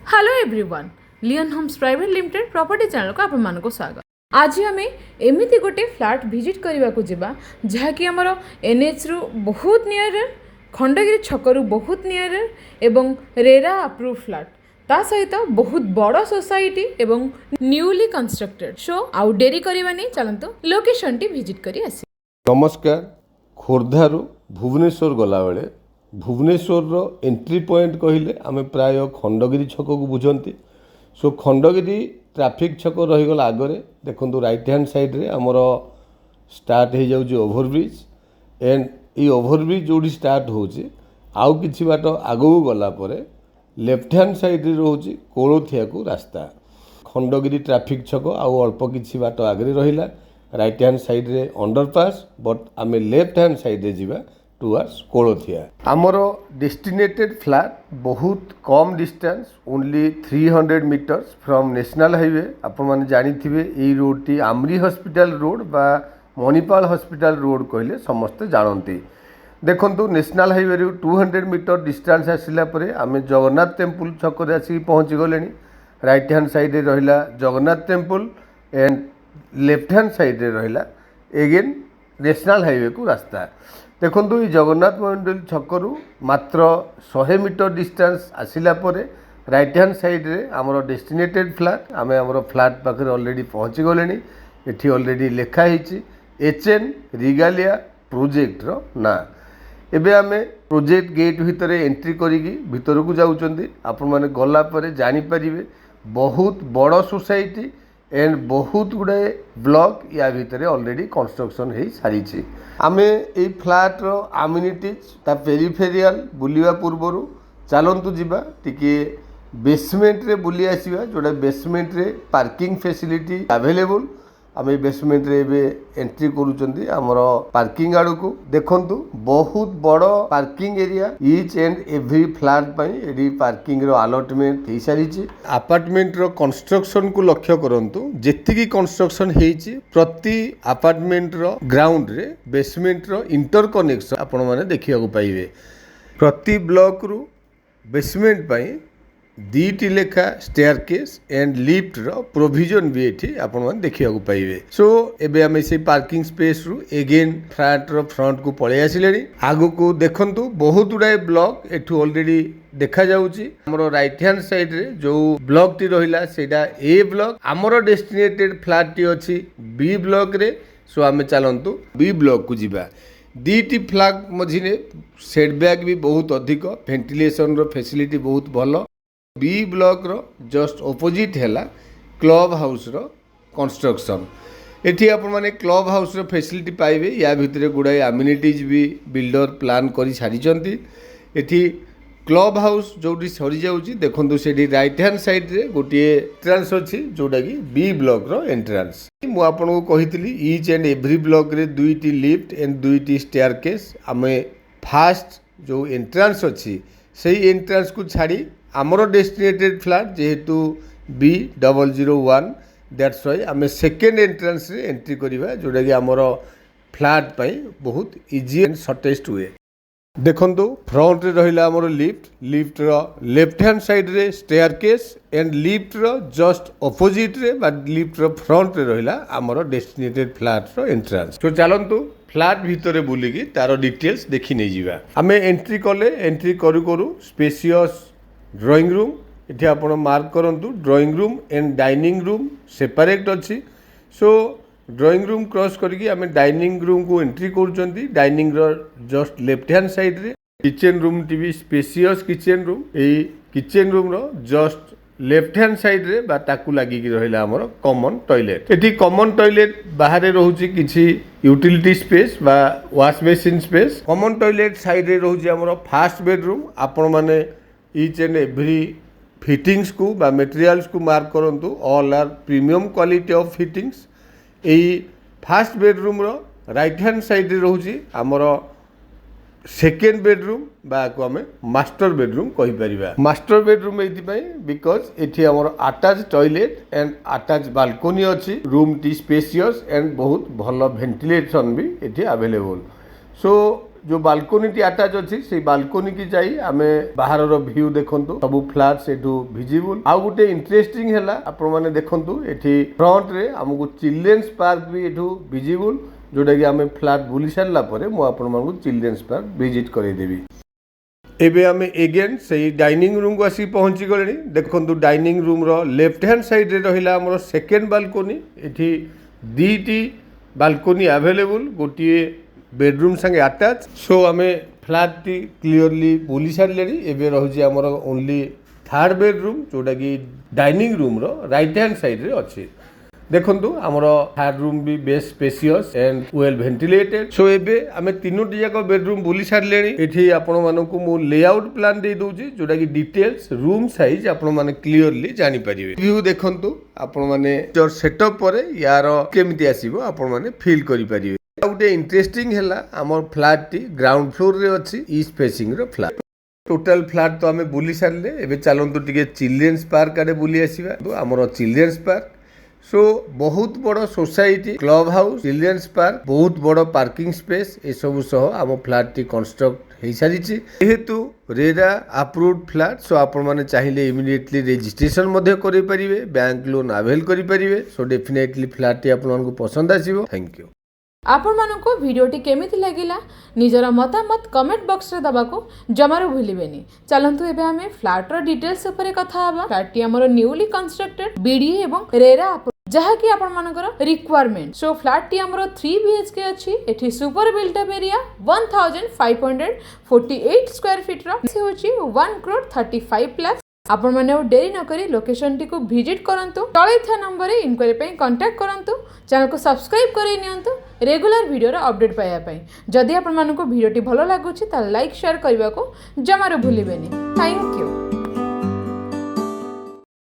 Hello everyone, Leon homes private limited property channel को आपण को स्वागत। आज आम एमती गोटे फ्लैट विजिट करने को जावा जहाँकि आमर एनएच रु बहुत नियर, खंडगिरी छकरू बहुत नियर एवं रेरा अप्रूव फ्लैट ता सहित बहुत बड़ सोसाइटी एवं न्यूली कंस्ट्रक्टेड। सो आउ डेरी करवानी चलतु लोकेशन टी विजिट करी आसी। नमस्कार। खोर्धारू भुवनेश्वर गला बेले भुवनेश्वर एंट्री पॉइंट कहले आम प्राय खंडगिरी छक को बुझती। सो खंडगिरी ट्रैफिक छक रहीगला आगरे देखो राइट हैंड साइड रे आमर स्टार्ट हो जाऊँ ओभरब्रिज एंड ये ओभरब्रिज जो स्टार्ट होची आउ किछि बाट आगू गला परे लेफ्ट हैंड साइड रे रोची कोलोथिया को रास्ता। खंडगिरी ट्रैफिक छक आउ अल्प किछि बाट आगरे रहिला राइट हैंड साइड रे अंडरपास बट आम लेफ्ट हैंड साइड रे जीवा टुवर्ड्स कोलोथिया। आमर डेस्टिनेटेड फ्लैट बहुत कम distance only 300 meters from national highway. आपण माने जानिथिबे एई रोड टी आमरी हॉस्पिटल रोड बा मणिपाल हॉस्पिटल रोड कहले समस्त जानती। देखंतु नेशनल हाईवे रू 200 मीटर डिस्टेंस आसिला परे आमे जगन्नाथ टेम्पल छक रे आसी पहुंची गलेनी। राइट हैंड साइड रे रहिला Jagannath temple and left hand side रे रहिला एगेन नेशनल हाईवे को रास्ता। देखंतु ये जगन्नाथ मंदिर छकरू मात्र 100 मीटर डिस्टेंस आसिला परे राइट हैंड साइड रे आमर डेस्टिनेटेड फ्लैट आमे आमर फ्लैट पाखे ऑलरेडी पहुंची गलेनी। एठी ऑलरेडी लिखा हिची एचएन रिगालिया प्रोजेक्ट रो ना। एबे आमे प्रोजेक्ट गेट भितर एंट्री करिकी भितर को जाउचंदी। आपण माने गला परे जानि परिबे बहुत बड़ सोसाइटी एंड बहुत गुड़ाए ब्लॉक या भितर ऑलरेडी कंस्ट्रक्शन हो सारी। आमे ए फ्लैट रो अम्यूनिटीज ता पेरिफेरियल बुलिवा पूर्वर चलतु जीवा टिके बेसमेंट रे बुली आसीबा जोड़ा बेसमेंट रे पार्किंग फैसिलिटी अवेलेबल। आम बेसमेंट रे एबे एंट्री करूचंदी हमर पार्किंग आड़ को। देखंतु बहुत बड़ parking area each and every flat पई एडी पार्किंग रो अलॉटमेंट हे सारी। अपार्टमेंट रो कंस्ट्रक्शन को लक्ष्य करंतु जेतिकी कंस्ट्रक्शन हेची प्रति अपार्टमेंट रो ग्राउंड रे बेसमेंट रो इंटरकनेक्शन आपण माने देखिया को पाइबे। प्रति ब्लॉक रु बेसमेंट पई दीटी लेखा स्टेयरकेस एंड लिफ्ट रो प्रोविजन भी एठी आपण माने देखिया को पाइबे। सो एबे हम से पार्किंग स्पेस रु एगेन फ्लैट रो फ्रंट को पळे आसिलेनी। आगु को देखंतु बहुत उडाय ब्लॉक एठू ऑलरेडी देखा जाउची। हमरो राइट हैंड साइड रे जो ब्लॉक टी रहिला सेटा ए ब्लॉक। हमरो डेस्टिनेटेड फ्लैट टी अछि बी ब्लॉक रे। सो हमें चलंतु बी ब्लॉक को जीवा। दीटी फ्लैट मझिने सेटबैक भी बहुत अधिक, वेंटिलेशन रो फैसिलिटी बहुत भलो। बी ब्लॉक रो जस्ट ऑपोजिट हैला क्लब हाउस रो कंस्ट्रक्शन। एठी आपण माने क्लब हाउस रो फैसिलिटी पाइबे। या भितरे गुडाय अम्यूनिटीज भी बिल्डर प्लान करी छाडिचंती। एठी क्लब हाउस जोडी सरी जाउची देखंतु सेठी राइट हैंड साइड रे गोटिए एंट्रेंस अछि जोडा कि बी ब्लॉक रो एंट्रेंस। मु आपण को कहितली ईच एंड एवरी ब्लॉक रे दुईटी लिफ्ट एंड दुईटी स्टेयरकेस। आमे फास्ट जो एंट्रेंस अछि सेही एंट्रेंस को छाड़ी आमर डेस्टिनेटेड फ्लैट जेहेतु B001 दैट्स वाई आम सेकेंड एंट्रेंस रे एंट्री करिबा जोटा कि आमर फ्लैट पई बहुत इजी एंड शॉर्टेस्ट हुए। देखंतु फ्रंट रे रहिला आमर लिफ्ट रो लेफ्ट हैंड साइड रे स्टेयरकेस एंड लिफ्ट रो जस्ट ऑपोजिट रे बा लिफ्ट रो फ्रंट रे रहिला आमर डेस्टिनेटेड फ्लैट रो एंट्रेंस। तो चलंतु फ्लैट भितरे बुलिकी तार डिटेल्स देखि नै जिबा। आमे एंट्री कले एंट्री करू करू स्पेशियस ड्राइंग रूम इथे आपण मार्क करंतु। Drawing room and dining room separate अछि। सो ड्राइंग रूम क्रॉस करके आमे डाइनिंग रूम को एंट्री करूचंती। डाइनिंग रो जस्ट लेफ्ट हैंड साइड रे किचन रूम टीवी स्पेशियस किचन रूम। एई किचन रूम रो जस्ट लेफ्ट हैंड साइड रे बा ताकू लागि कि रहिला हमर कॉमन टॉयलेट। एठी कॉमन टॉयलेट बाहर रहउची किछि यूटिलिटी स्पेस बा wash basin space. Common toilet side रे रहउची हमर फर्स्ट बेडरूम। आपण माने ईच एंड एवरी फिटिंग्स को बा मटेरियल्स को मार्क करंतु। All are premium quality of fittings. एई फर्स्ट बेडरूम रो राइट हैंड साइड रे रहउची हमर सेकेंड बेडरूम बा को हमें मास्टर बेडरूम कहि परिबा। मास्टर बेडरूम एथि पई बिकॉज एथि हमर attach toilet and attach balcony अछि। रूम टी स्पेशियस एंड बहुत भलो वेंटिलेशन भी एथि अवेलेबल। सो जो बालकोनी टी अटैच अच्छी से बालकोनी की जाई आमे बाहर व्यू देखंतु सब फ्लैट सेठू विजिबल आ गोटे इंटरेस्टिंग हैला आपण माने देखंतु एठी फ्रंट रे हमकु चिल्ड्रेन्स पार्क भी एठू विजिबल जोटा कि आमे फ्लैट बुली सारला परे मु आपण मानकु चिल्ड्रेन्स पार्क विजिट करै देबी। एबे आमे एगेन से डाइनिंग रूम को आसी पहुंची गलेनी देखंतु डाइनिंग रूम रो लेफ्ट हैंड साइड रे रहिला हमरो सेकंड बालकोनी एठी दीटी बालकोनी अवेलेबल गोटे बेडरूम संगे अटैच सो आमे फ्लैट टी क्लियरली बुली सारले एबे रहुची हमरो ओनली थर्ड बेडरूम जोटा कि डाइनिंग रूम रो राइट हैंड साइड रे अछि देखंतु हमरो थर्ड रूम भी बेस spacious and well ventilated so एबे आमे तीनोटी जाक बेडरूम बुली सारलेनी एठी आपण मानकु मु लेआउट प्लान दे दोची जोटा कि डिटेल्स रूम साइज आपण माने क्लियरली जानि परिबे व्यू देखंतु आपण माने जो सेटअप परे यार केमिति आसीबो आपण माने फील करि परिबे। गोटे इंटरेस्टिंग हैला हमर फ्लैट टी ग्राउंड फ्लोर रे अछि ईस्ट फेसिंग रो फ्लैट टोटल फ्लैट तो आमे बुली सारले एबे चलंतु टिके चिल्ड्रेन्स पार्क आडे बुली आसीबा तो हमर चिल्ड्रेन्स पार्क सो बहुत बड़ society club house children's park बहुत बड़ पार्किंग स्पेस ए सब सह आम फ्लैट टी कंस्ट्रक्ट हो सारी जेहेतु रेरा अप्रूव्ड फ्लैट सो आपण माने चाहिए इमिडिएटली रजिस्ट्रेशन मध्य करि परिबे बैंक लोन अवेल करि परिबे सो डेफिनेटली फ्लैट टी आपण मानकु पसंद आसीबो। Thank you. आपण मानकु वीडियोटी केमिति लागिला निजर मतामत कमेंट बॉक्स रे दबाको जमारो भूलिबेनी। चलंतु एबे हमें फ्लैट रो डिटेल्स ऊपर कथा हबा। फ्लैट टी हमरो न्यूली कंस्ट्रक्टेड बीडीए एवं रेरा जहा कि आपण मानकर रिक्वायरमेंट सो फ्लैट टी हमरो 3 बीएचके अछि एठी super built up area 1548 square feet रो से होची 1 करोड़ 35 लाख। आपण माने डेरी न करी लोकेशन टी को विजिट करंतु तळे था नंबर रे इनक्वायरी पे कांटेक्ट करंतु चैनल को सब्सक्राइब करै नियंतु रेगुलर वीडियो रो अपडेट पाया पई। जदि आपण मानको वीडियो टी भलो लागुची त लाइक शेयर करबा को जमारो भूलिबेनी। Thank you.